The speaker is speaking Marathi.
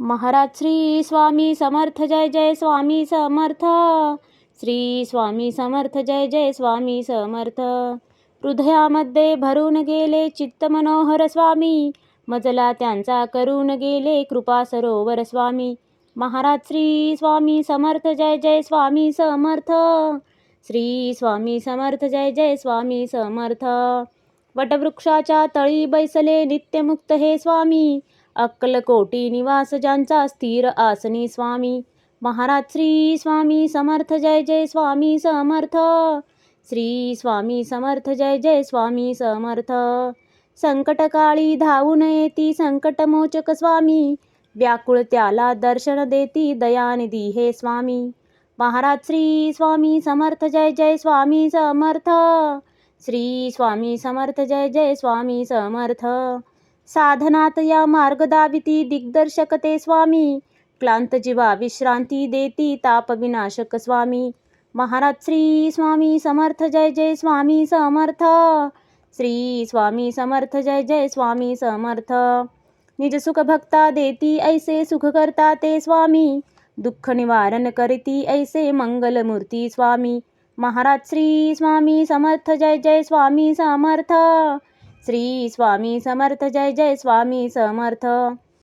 महाराज श्री स्वामी समर्थ, जय जय स्वामी समर्थ. श्री स्वामी समर्थ, जय जय स्वामी समर्थ. हृदयामध्ये भरून गेले चित्त मनोहर स्वामी, मजला त्यांचा करून गेले कृपा सरोवर स्वामी. महाराज श्री स्वामी समर्थ, जय जय स्वामी समर्थ. श्री स्वामी समर्थ, जय जय स्वामी समर्थ. वटवृक्षाच्या तळी बैसले नित्यमुक्त हे स्वामी, अक्कलकोटी निवास ज्यांचा स्थिर आसनी स्वामी. महाराज श्री स्वामी समर्थ, जय जय स्वामी समर्थ. श्री स्वामी समर्थ, जय जय स्वामी समर्थ. संकटकाळी धावून येती संकटमोचक स्वामी, व्याकुळ त्याला दर्शन देती दयानिधी हे स्वामी. महाराज श्री स्वामी समर्थ, जय जय स्वामी समर्थ. श्री स्वामी समर्थ, जय जय स्वामी समर्थ. साधनात या मार्ग दाविती दिग्दर्शक ते स्वामी, क्लांत जीवा विश्रांती देती ताप विनाशक स्वामी. महाराज श्री स्वामी समर्थ, जय जय स्वामी समर्थ. श्री स्वामी समर्थ, जय जय स्वामी समर्थ. निज सुख भक्ता देती ऐसे सुख करता ते स्वामी, दुःख निवारण करती ऐसे मंगलमूर्ती स्वामी. महाराज श्री स्वामी समर्थ, जय जय स्वामी समर्थ. श्री स्वामी समर्थ, जय जय स्वामी समर्थ.